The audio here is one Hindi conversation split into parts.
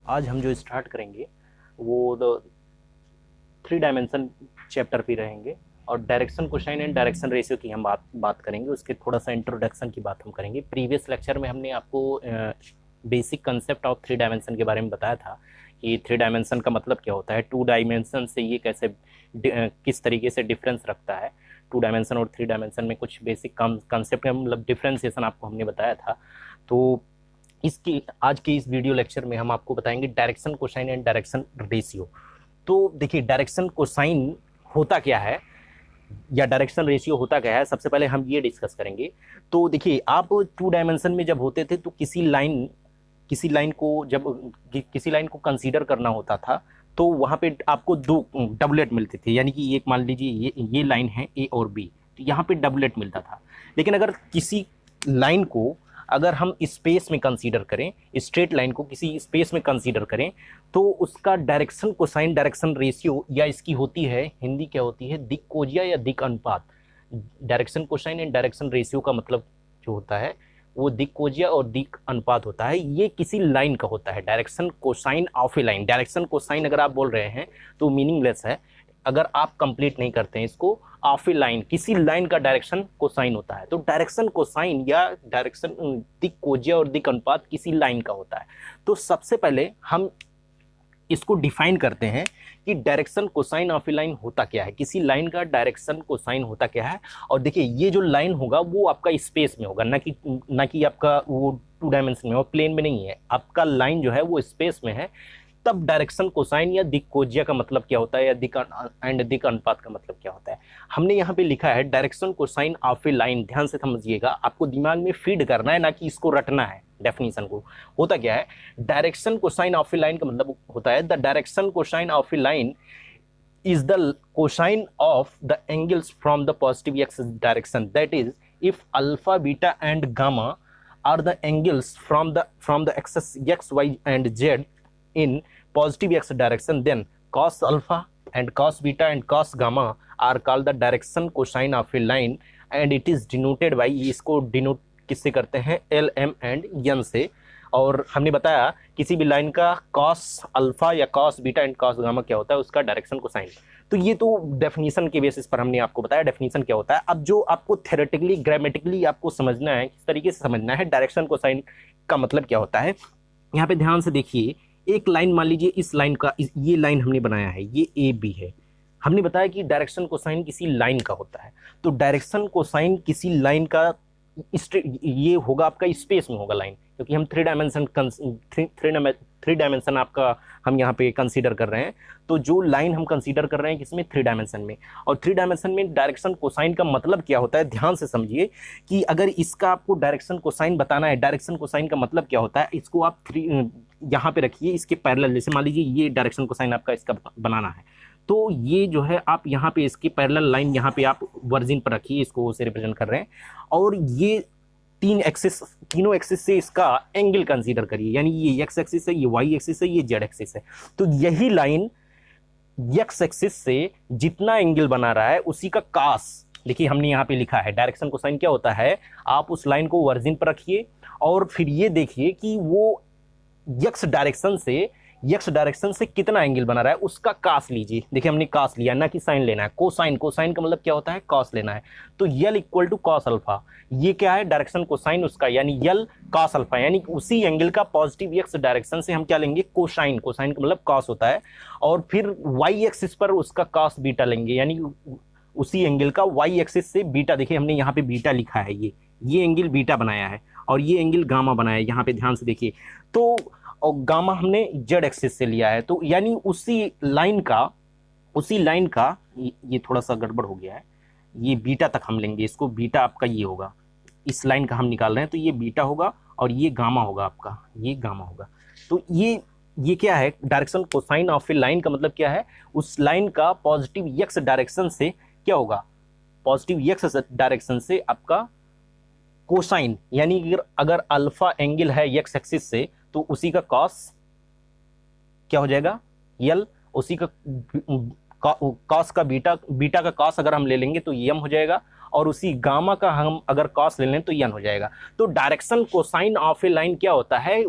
आज हम जो स्टार्ट करेंगे वो द थ्री डायमेंशन चैप्टर पे रहेंगे और direction cosine and direction ratio की हम बात करेंगे। उसके थोड़ा सा इंट्रोडक्शन की बात हम करेंगे। प्रीवियस लेक्चर में हमने आपको basic concept of three dimension के बारे में बताया था कि थ्री डायमेंशन का मतलब क्या होता है, टू डायमेंशन से ये कैसे किस तरीके से डिफरेंस रखता है। टू डायमेंशन और थ्री डायमेंशन में कुछ बेसिक कंसेप्ट का मतलब डिफ्रेंसिएशन आपको हमने बताया था। तो इसकी आज के इस वीडियो लेक्चर में हम आपको बताएंगे direction cosine and direction ratio. तो देखिए डायरेक्शन कोसाइन होता क्या है या डायरेक्शन रेशियो होता क्या है, सबसे पहले हम ये डिस्कस करेंगे। तो देखिए आप टू डायमेंशन में जब होते थे तो किसी लाइन को कंसीडर करना होता था तो वहां पे आपको दो डबलेट मिलते थे, यानी कि एक मान लीजिए ये लाइन है ए और बी, तो यहाँ पे डबलेट मिलता था। लेकिन अगर किसी लाइन को अगर हम स्पेस में कंसीडर करें, स्ट्रेट लाइन को किसी स्पेस में कंसीडर करें, तो उसका डायरेक्शन कोसाइन डायरेक्शन रेशियो या इसकी होती है हिंदी क्या होती है, दिक कोजिया या दिक अनुपात। Direction cosine and direction ratio का मतलब जो होता है वो दिक कोजिया और दिक अनुपात होता है। ये किसी लाइन का होता है, direction cosine of A line. Direction cosine अगर आप बोल रहे हैं तो मीनिंगलेस है अगर आप कंप्लीट नहीं करते हैं इसको। ऑफ ए लाइन, किसी लाइन का डायरेक्शन कोसाइन होता है। तो डायरेक्शन कोसाइन या डायरेक्शन दिक कोजिया और दिक अनुपात किसी लाइन का होता है। तो सबसे पहले हम इसको डिफाइन करते हैं कि direction cosine of A line होता क्या है, किसी लाइन का डायरेक्शन कोसाइन होता क्या है। और देखिए ये जो लाइन होगा वो आपका स्पेस में होगा, ना कि आपका वो टू डायमेंशन में और प्लेन में नहीं है। आपका लाइन जो है वो स्पेस में है। तब डायरेक्शन कोसाइन या दिक कोजिया का मतलब क्या होता है या दिक अनुपात का मतलब क्या होता है। हमने यहाँ पे लिखा है direction cosine of A line. ध्यान से समझिएगा, आपको दिमाग में फीड करना है, ना कि इसको रटना है डेफिनेशन को। होता क्या है, direction cosine of A line का मतलब होता है the direction cosine of A line is the cosine of the angles from the positive x direction. That is, if alpha, beta and gamma are the angles from the axis x, y and z in positive x direction, then cos alpha and cos beta and cos gamma are called the direction cosine of a line, and it is denoted by, इसको डिनोट किससे करते हैं, एल एम एंड एन से। और हमने बताया किसी भी लाइन का कॉस अल्फा या cos beta and cos gamma क्या होता है, उसका डायरेक्शन कोसाइन। तो ये तो डेफिनेशन के बेसिस पर हमने आपको बताया डेफिनेशन क्या होता है। अब जो आपको थ्योरेटिकली ग्रामेटिकली आपको समझना है, किस तरीके से समझना है डायरेक्शन कोसाइन का मतलब क्या होता है। यहाँ पे ध्यान से देखिए, एक लाइन मान लीजिए, इस लाइन का ये लाइन हमने बनाया है, ये ए बी है। हमने बताया कि डायरेक्शन कोसाइन किसी लाइन का होता है। तो डायरेक्शन कोसाइन किसी लाइन का ये होगा आपका स्पेस में होगा लाइन, क्योंकि हम थ्री डायमेंशन आपका हम यहाँ पे कंसीडर कर रहे हैं। तो जो लाइन हम कंसीडर कर रहे हैं किसमें, थ्री डायमेंशन में। और थ्री डायमेंशन में डायरेक्शन कोसाइन का मतलब क्या होता है, ध्यान से समझिए कि अगर इसका आपको डायरेक्शन कोसाइन बताना है, डायरेक्शन कोसाइन का मतलब क्या होता है, इसको आप यहाँ पे रखिए, इसके पैरेलल। जैसे मान लीजिए ये डायरेक्शन कोसाइन आपका इसका बनाना है, तो ये जो है आप यहाँ पे इसकी पैरेलल लाइन यहाँ पे आप वर्जिन पर रखिए, इसको से रिप्रेजेंट कर रहे हैं। और ये तीनों एक्सिस से इसका एंगल कंसीडर करिए, यानी ये एक्स एक्सिस है, ये वाई एक्सिस है, ये जेड एक्सिस है। तो यही लाइन एक्स एक्सिस से जितना एंगल बना रहा है उसी का कास, देखिए हमने यहाँ पे लिखा है डायरेक्शन कोसाइन क्या होता है। आप उस लाइन को वर्जिन पर रखिए और फिर ये देखिए कि वो एक्स डायरेक्शन से कितना एंगल बना रहा है, उसका कास लीजिए। देखिए हमने कास लिया, ना कि साइन लेना है। कोसाइन का मतलब क्या होता है, कॉस लेना है। तो l equal to cos alpha, ये क्या है, डायरेक्शन कोसाइन उसका, यानी यल कॉस अल्फा, यानी उसी एंगल का पॉजिटिव एक्स डायरेक्शन से हम क्या लेंगे, कोसाइन का मतलब कॉस होता है। और फिर वाई एक्सिस पर उसका कॉस बीटा लेंगे, यानी उसी एंगल का वाई एक्सिस से बीटा। देखिए हमने यहाँ पे बीटा लिखा है, ये एंगल बीटा बनाया है और ये एंगल गामा बनाया है, यहाँ पे ध्यान से देखिए। तो और गामा हमने जेड एक्सिस से लिया है, तो यानी उसी लाइन का ये थोड़ा सा गड़बड़ हो गया है, ये बीटा तक हम लेंगे इसको। बीटा आपका ये होगा, इस लाइन का हम निकाल रहे हैं, तो ये बीटा होगा और ये गामा होगा आपका, ये गामा होगा। तो ये क्या है, direction cosine of A line का मतलब क्या है, उस लाइन का पॉजिटिव एक्स डायरेक्शन से क्या होगा, पॉजिटिव एक्स डायरेक्शन से आपका कोसाइन, यानी अगर अल्फा एंगल है एक्स एक्सिस से तो उसी का कॉस क्या हो जाएगा, यल। उसी का कॉस का बीटा का कॉस अगर हम ले लेंगे तो यम हो जाएगा, और उसी गामा का हम अगर कॉस ले लें तो यन हो जाएगा। तो direction cosine of A line क्या होता है,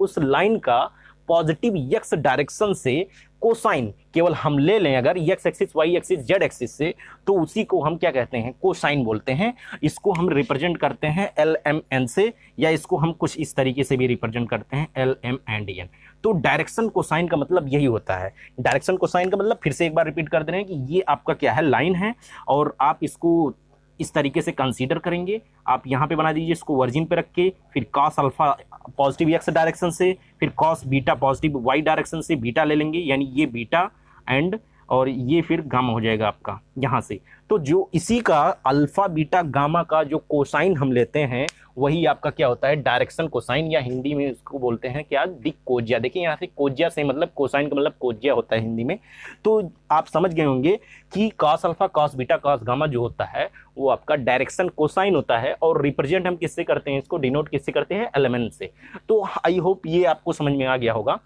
उस लाइन का पॉजिटिव x डायरेक्शन से कोसाइन केवल हम ले लें अगर x axis y axis z axis से, तो उसी को हम क्या कहते हैं, कोसाइन बोलते हैं। इसको हम रिप्रेजेंट करते हैं LMN से, या इसको हम कुछ इस तरीके से भी रिप्रेजेंट करते हैं LM&N। तो डायरेक्शन कोसाइन का मतलब यही होता है। डायरेक्शन कोसाइन का मतलब फिर से एक बार रिपीट कर दे रहे हैं कि ये आपका क्या है, लाइन है, और आप इसको इस तरीके से कंसीडर करेंगे। आप यहाँ पे बना दीजिए इसको वर्जिन पे रख के, फिर cos alpha positive x direction से, फिर cos beta positive y direction से बीटा ले लेंगे, यानी ये बीटा एंड और ये फिर गामा हो जाएगा आपका यहाँ से। तो जो इसी का अल्फा बीटा गामा का जो कोसाइन हम लेते हैं वही आपका क्या होता है, डायरेक्शन कोसाइन, या हिंदी में इसको बोलते हैं क्या, दिक कोज्या। देखिए यहाँ से कोज्या से मतलब कोसाइन का मतलब कोज्या होता है हिंदी में। तो आप समझ गए होंगे कि cos alpha cos beta cos gamma जो होता है वो आपका डायरेक्शन कोसाइन होता है, और रिप्रेजेंट हम किससे करते हैं, इसको डिनोट किससे करते हैं, एलिमेंट से। तो आई होप ये आपको समझ में आ गया होगा।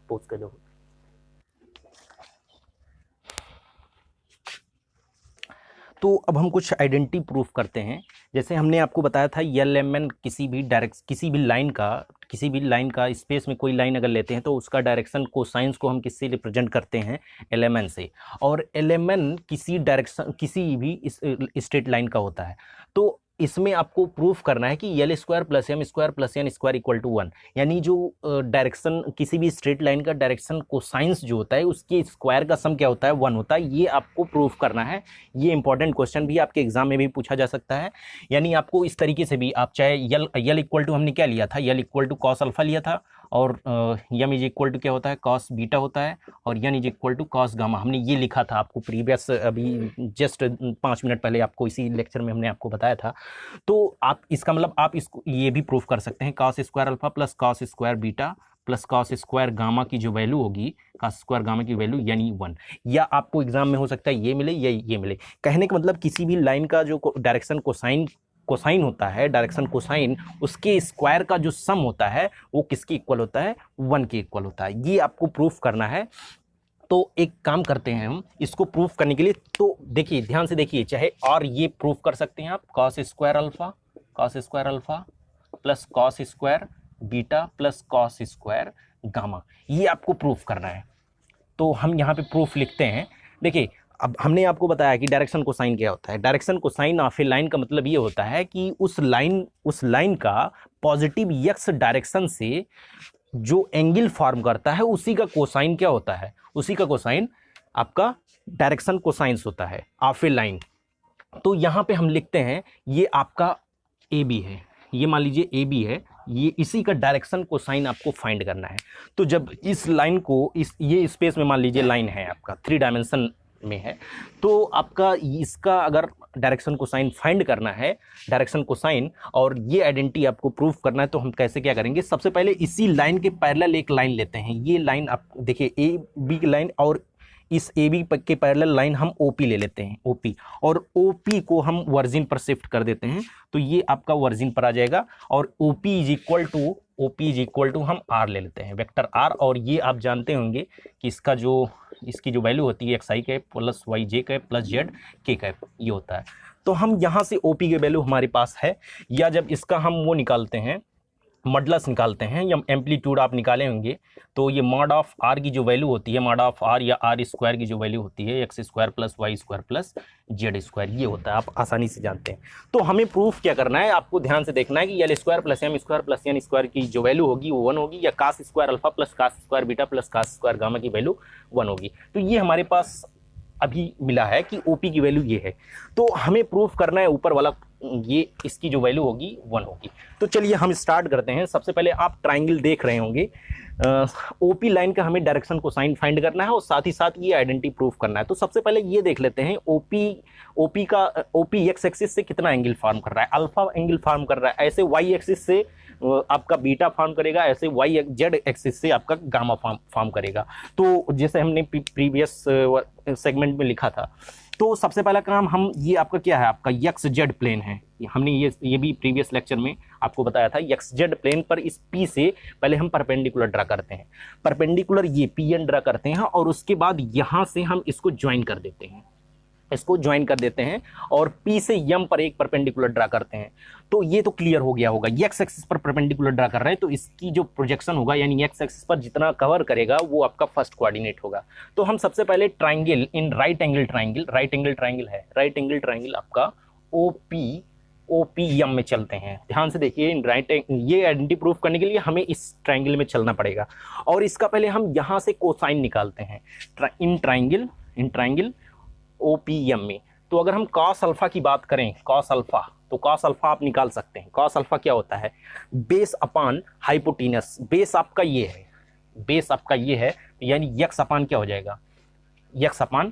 पोस्ट कर दो। तो अब हम कुछ आइडेंटिटी प्रूफ करते हैं। जैसे हमने आपको बताया था LMN किसी भी लाइन का स्पेस में कोई लाइन अगर लेते हैं तो उसका डायरेक्शन कोसाइंस को हम किससे रिप्रेजेंट करते हैं, LMN से। और LMN किसी भी स्ट्रेट लाइन का होता है। तो इसमें आपको प्रूफ करना है कि L square plus M square plus N square equal to 1, यानी जो डायरेक्शन किसी भी स्ट्रेट लाइन का डायरेक्शन कोसाइंस जो होता है उसके स्क्वायर का सम क्या होता है, 1 होता है। ये आपको प्रूफ करना है। ये इंपॉर्टेंट क्वेश्चन भी आपके एग्जाम में भी पूछा जा सकता है। यानी आपको इस तरीके से भी, आप चाहे L इक्वल टू हमने क्या लिया था, L equal to cos alpha लिया था, और M इज इक्वल टू क्या होता है, कॉस बीटा होता है, और N is equal to cos gamma. हमने ये लिखा था आपको प्रीवियस, अभी जस्ट 5 मिनट पहले आपको इसी लेक्चर में हमने आपको बताया था। तो आप इसका मतलब आप इसको ये भी प्रूफ कर सकते हैं, cos square alpha plus cos square beta plus cos square gamma की जो वैल्यू होगी, कॉस स्क्वायर गामा की वैल्यू यानी 1। या आपको एग्जाम में हो सकता है ये मिले या ये मिले। कहने का मतलब किसी भी लाइन का जो डायरेक्शन कोसाइन होता है, डायरेक्शन कोसाइन, उसके स्क्वायर का जो सम होता है वो किसके इक्वल होता है, 1 के इक्वल होता है। ये आपको प्रूफ करना है। तो एक काम करते हैं हम इसको प्रूफ करने के लिए। तो देखिए ध्यान से देखिए, चाहे और ये प्रूफ कर सकते हैं आप, cos square alpha plus cos square beta plus cos square gamma, ये आपको प्रूफ करना है। तो हम यहाँ पे प्रूफ लिखते हैं। देखिए अब हमने आपको बताया कि डायरेक्शन कोसाइन क्या होता है। Direction cosine of A line का मतलब ये होता है कि उस लाइन का पॉजिटिव x डायरेक्शन से जो एंगल फॉर्म करता है उसी का कोसाइन क्या होता है, उसी का कोसाइन आपका डायरेक्शन कोसाइंस होता है ऑफ ए लाइन। तो यहाँ पे हम लिखते हैं ये आपका AB है, ये मान लीजिए AB है, ये इसी का डायरेक्शन कोसाइन आपको फाइंड करना है। तो जब इस लाइन को ये स्पेस में मान लीजिए लाइन है आपका 3 डायमेंशन में है, तो आपका इसका अगर डायरेक्शन कोसाइन फाइंड करना है, डायरेक्शन कोसाइन, और ये आइडेंटिटी आपको प्रूफ करना है, तो हम कैसे क्या करेंगे, सबसे पहले इसी लाइन के पैरेलल एक लाइन लेते हैं। ये लाइन आप देखिए AB की लाइन, और इस AB के पैरेलल लाइन हम OP ले लेते हैं, OP, और OP को हम वर्जिन पर शिफ्ट कर देते हैं। तो ये आपका वर्जिन पर आ जाएगा, और OP इज इक्वल टू हम R ले लेते हैं, वेक्टर R। और ये आप जानते होंगे कि इसकी जो वैल्यू होती है xi cap plus yj cap plus z k cap, ये होता है। तो हम यहाँ से OP की वैल्यू हमारे पास है, या जब इसका हम वो निकालते हैं, मॉडुलस निकालते हैं, या एम्पलीट्यूड आप निकाले होंगे, तो ये मॉड ऑफ R की जो वैल्यू होती है, मॉड ऑफ R या R स्क्वायर की जो वैल्यू होती है, x square plus y square plus z square, ये होता है। आप आसानी से जानते हैं। तो हमें प्रूफ क्या करना है, आपको ध्यान से देखना है कि L square plus M square plus N square की जो वैल्यू होगी वो 1 होगी, या cos square alpha plus cos square beta plus cos square gamma की वैल्यू 1 होगी। तो ये हमारे पास अभी मिला है कि OP की वैल्यू ये है। तो हमें प्रूफ करना है ऊपर वाला, ये इसकी जो वैल्यू होगी 1 होगी। तो चलिए हम स्टार्ट करते हैं। सबसे पहले आप ट्राइंगल देख रहे होंगे, OP लाइन का हमें डायरेक्शन कोसाइन फाइंड करना है, और साथ ही साथ ये आइडेंटिटी प्रूफ करना है। तो सबसे पहले ये देख लेते हैं OP x एक्सिस से कितना एंगल फॉर्म कर रहा है, अल्फा एंगल फॉर्म कर रहा है। ऐसे y एक्सिस से आपका बीटा फॉर्म करेगा, ऐसे z एक्सिस से आपका गामा फॉर्म करेगा। तो जैसे हमने प्रीवियस सेगमेंट में लिखा था। तो सबसे पहला काम हम, ये आपका क्या है, आपका XZ प्लेन है। हमने ये भी प्रीवियस लेक्चर में आपको बताया था। XZ प्लेन पर इस P से पहले हम परपेंडिकुलर ड्रा करते हैं, परपेंडिकुलर ये PN ड्रा करते हैं, और उसके बाद यहाँ से हम इसको ज्वाइन कर देते हैं। इसको ज्वाइन कर देते हैं और P से यम पर एक परपेंडिकुलर ड्रा करते हैं। तो ये तो क्लियर हो गया होगा, एक्स एक्सिस पर परपेंडिकुलर ड्रा कर रहे हैं तो इसकी जो प्रोजेक्शन होगा यानी एक्स एक्सिस पर जितना कवर करेगा वो आपका फर्स्ट कोऑर्डिनेट होगा। तो हम सबसे पहले triangle in right angle triangle, right angle triangle है, राइट एंगल ट्राइंगल आपका OPM में चलते हैं। ध्यान से देखिए, इन राइट ये आइडेंटिटी प्रूफ करने के लिए हमें इस ट्राइंगल में चलना पड़ेगा और इसका पहले हम यहाँ से कोसाइन निकालते हैं इन ट्राइंगल OPM में। तो अगर हम कॉस अल्फा की बात करें, कॉस अल्फा, तो कॉस अल्फा आप निकाल सकते हैं। कॉस अल्फा क्या होता है? Base upon hypotenuse. बेस आपका ये है, बेस आपका ये है, यानी यक्स अपान क्या हो जाएगा? यक्स अपान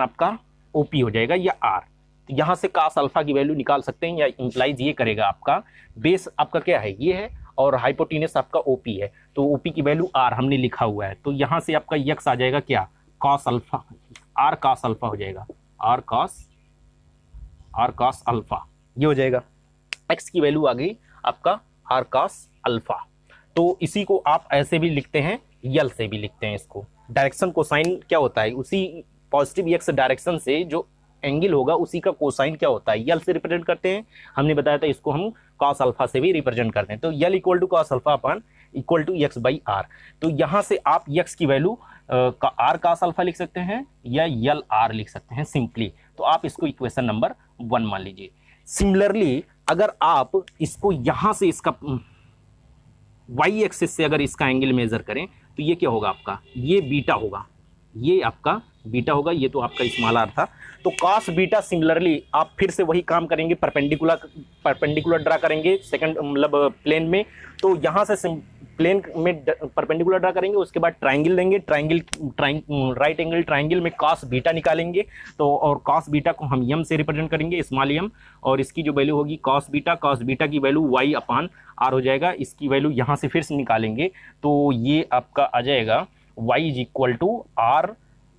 आपका OP हो जाएगा या R। तो यहाँ से कॉस अल्फा की वैल्यू निकाल सकते हैं, या इंप्लाइज ये करेगा आपका बेस आपका क्या है? ये है और हाइपोटेनस आपका OP है, तो OP की वैल्यू R हमने लिखा हुआ है। तो यहाँ से आपका यक्स आ जाएगा क्या? Cos alpha, R cos alpha हो जाएगा, R कॉस अल्फा ये हो जाएगा। x की वैल्यू आ गई आपका R कॉस अल्फा। तो इसी को आप ऐसे भी लिखते हैं, यल से भी लिखते हैं इसको। डायरेक्शन कोसाइन क्या होता है? उसी पॉजिटिव एक्स डायरेक्शन से जो एंगल होगा उसी का कोसाइन क्या होता है? यल से रिप्रेजेंट करते हैं। हमने बताया था इसको हम कॉस अल्फा से भी रिप्रेजेंट करते हैं। तो l equal to cos alpha upon equal to x by r. तो यहाँ से आप एक्स की वैल्यू आर कॉस अल्फा लिख सकते हैं या यल आर लिख सकते हैं सिंपली। तो आप इसको इक्वेशन नंबर 1 मान लीजिए। सिमिलरली अगर आप इसको यहाँ से इसका वाई एक्सिस से अगर इसका एंगल मेजर करें तो ये क्या होगा आपका? ये बीटा होगा, ये आपका बीटा होगा, ये तो आपका स्मॉल आर था। तो कॉस बीटा सिमिलरली आप फिर से वही काम करेंगे, परपेंडिकुलर ड्रा करेंगे सेकंड मतलब प्लेन में। तो यहाँ से प्लेन में परपेंडिकुलर ड्रा करेंगे, उसके बाद ट्राइंगल लेंगे, राइट एंगल ट्राइंगल में कॉस बीटा निकालेंगे। तो और कॉस बीटा को हम यम से रिप्रेजेंट करेंगे, स्मॉल यम, और इसकी जो वैल्यू होगी कॉस बीटा की वैल्यू वाई अपान आर हो जाएगा। इसकी वैल्यू यहाँ से फिर से निकालेंगे तो ये आपका आ जाएगा y is equal to r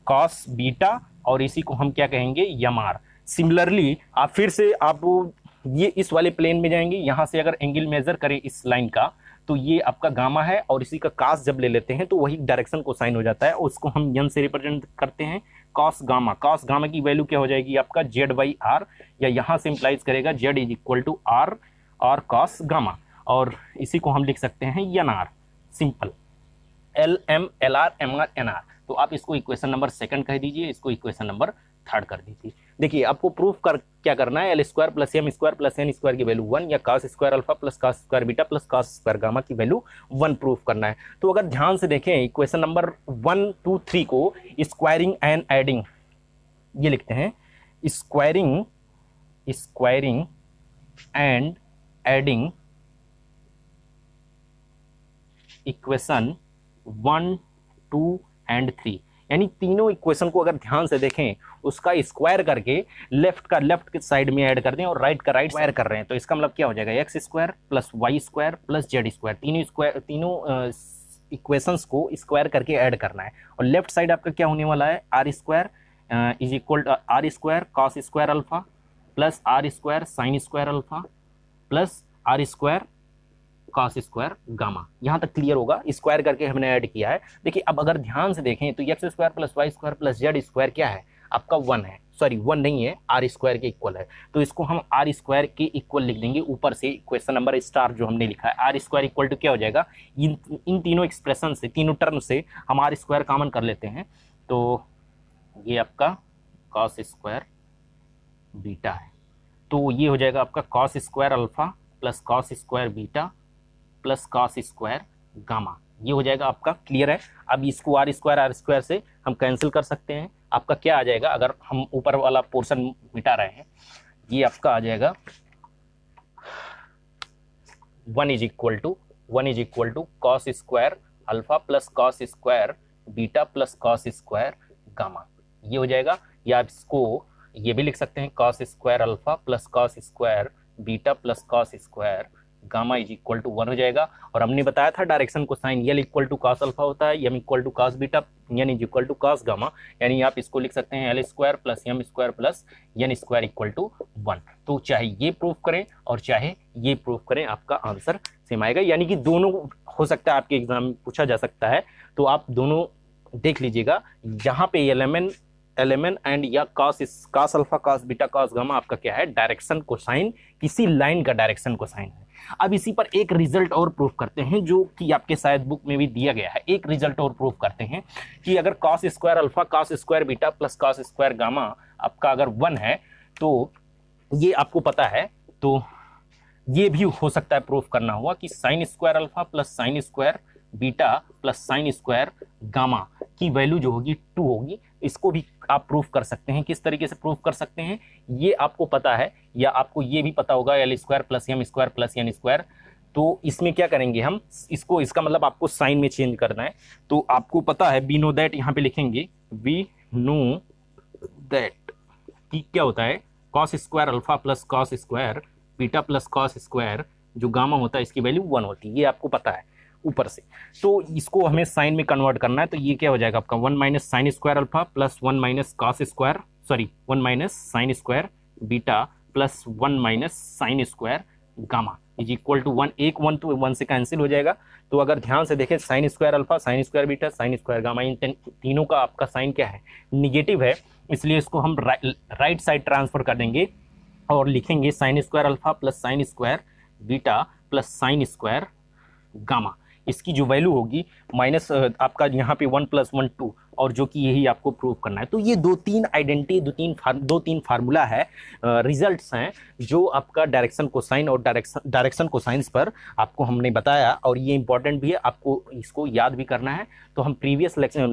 cos beta, और इसी को हम क्या कहेंगे? M R. सिमिलरली आप फिर से आप ये इस वाले प्लेन में जाएंगे, यहाँ से अगर एंगल मेजर करें इस लाइन का तो ये आपका गामा है, और इसी का कॉस जब ले लेते हैं तो वही डायरेक्शन कोसाइन हो जाता है, उसको हम यन से रिप्रेजेंट करते हैं कॉस गामा की वैल्यू क्या हो जाएगी आपका? जेड बाई आर, या यहाँ से इंप्लाइज करेगा z is equal to r cos gamma, और इसी को हम लिख सकते हैं n r, simple LM LR MR NR। तो आप इसको इक्वेशन नंबर 2 कह दीजिए, इसको इक्वेशन नंबर 3 कर दीजिए। देखिए आपको प्रूफ क्या करना है? L² + M² + N² की वैल्यू 1, या cos square alpha plus cos square beta plus cos square gamma की वैल्यू 1 प्रूफ करना है। तो अगर ध्यान से देखें इक्वेशन नंबर 1, 2, 3 को स्क्वायरिंग एंड एडिंग ये लिखते हैं, squaring and adding equation 1, 2 and 3, यानी तीनों इक्वेशन को अगर ध्यान से देखें उसका स्क्वायर करके लेफ्ट के साइड में ऐड कर दें और राइट का राइट स्क्वायर कर रहे हैं, तो इसका मतलब क्या हो जाएगा? x² + y² + z², तीनों इक्वेशंस को स्क्वायर करके ऐड करना है। और लेफ्ट साइड आपका क्या होने वाला है? r² is equal to r² cos square alpha plus r² sin square alpha plus r² cos square gamma. यहाँ तक क्लियर होगा, स्क्वायर करके हमने ऐड किया है। देखिए अब अगर ध्यान से देखें तो x² + y² + z² क्या है आपका? 1 है, सॉरी 1 नहीं है, r² के इक्वल है। तो इसको हम r² के इक्वल लिख देंगे ऊपर से, इक्वेशन नंबर स्टार जो हमने लिखा है। r² इक्वल टू क्या हो जाएगा? इन तीनों एक्सप्रेशन से, तीनों टर्म से हम r² कॉमन कर लेते हैं, तो ये आपका cos स्क्वायर बीटा है। तो ये हो जाएगा आपका cos square alpha plus cos square beta plus cos square gamma, ये हो जाएगा आपका। क्लियर है? अब इसको r² से हम कैंसिल कर सकते हैं। आपका क्या आ जाएगा अगर हम ऊपर वाला पोर्शन मिटा रहे हैं? ये आपका आ जाएगा 1 is equal to cos square alpha plus cos square beta plus cos square gamma, ये हो जाएगा। या इसको ये भी लिख सकते हैं cos square alpha plus cos square beta plus cos square gamma is equal to 1 हो जाएगा। और हमने बताया था direction cosine l equal to cos alpha होता है, m equal to cos beta, n is equal to cos gamma, यानी आप इसको लिख सकते हैं L² + M² + N² equal to 1। तो चाहे ये प्रूफ करें और चाहे ये प्रूफ करें आपका आंसर सेम आएगा, यानी कि दोनों हो सकता है आपके एग्जाम में पूछा जा सकता है। तो आप दोनों देख लीजिएगा, यहाँ पे LMN LMN एंड या cos alpha cos beta cos gamma आपका क्या है, डायरेक्शन कोसाइन, किसी लाइन का डायरेक्शन कोसाइन है। अब इसी पर एक रिजल्ट और प्रूफ करते हैं जो कि आपके शायद बुक में भी दिया गया है। एक रिजल्ट और प्रूफ करते हैं कि अगर cos square alpha cos square beta plus cos square gamma आपका अगर 1 है तो ये आपको पता है, तो ये भी हो सकता है प्रूफ करना हुआ कि sign square alpha plus sign square beta plus sign square gamma की वैल्यू जो होगी 2 होगी। इसको भी आप प्रूफ कर सकते हैं। किस तरीके से प्रूफ कर सकते हैं, ये आपको पता है या आपको ये भी पता होगा L square plus M square plus N square. तो इसमें क्या करेंगे हम, इसको, इसका मतलब आपको साइन में चेंज करना है। तो आपको पता है वी नो दैट, यहाँ पे लिखेंगे वी नो दैट कि क्या होता है, cos square alpha plus cos square beta plus cos square जो गामा होता है इसकी वैल्यू 1 होती है, ये आपको पता है ऊपर से। तो इसको हमें साइन में कन्वर्ट करना है, तो ये क्या हो जाएगा आपका 1 minus sine square alpha plus 1 minus cos square, sorry 1 minus sine square beta plus 1 minus sine square gamma is equal to 1। एक 1 तो 1 से कैंसिल हो जाएगा। तो अगर ध्यान से देखें, sine square alpha sine square beta sine square gamma, इन तीनों का आपका साइन क्या है, निगेटिव है, इसलिए इसको हम राइट साइड ट्रांसफर कर देंगे और लिखेंगे sign square alpha plus sign square beta plus sign square gamma. इसकी जो वैल्यू होगी माइनस आपका यहाँ पे 1 + 1 2, और जो कि यही आपको प्रूव करना है। तो ये दो तीन फार्मूला है, रिजल्ट्स हैं जो आपका डायरेक्शन कोसाइन और डायरेक्शन कोसाइंस पर आपको हमने बताया, और ये इंपॉर्टेंट भी है, आपको इसको याद भी करना है। तो हम प्रीवियस लेक्चर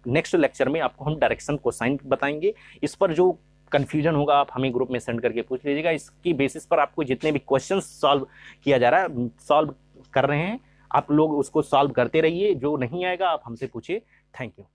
नेक्स्ट लेक्चर में आपको हम डायरेक्शन कोसाइन बताएंगे। इस पर जो कंफ्यूजन होगा आप हमें ग्रुप में सेंड करके पूछ लीजिएगा। इसकी बेसिस पर आपको जितने भी क्वेश्चन सॉल्व किया जा रहा है, सॉल्व कर रहे हैं आप लोग, उसको सॉल्व करते रहिए। जो नहीं आएगा आप हमसे पूछिए। Thank you.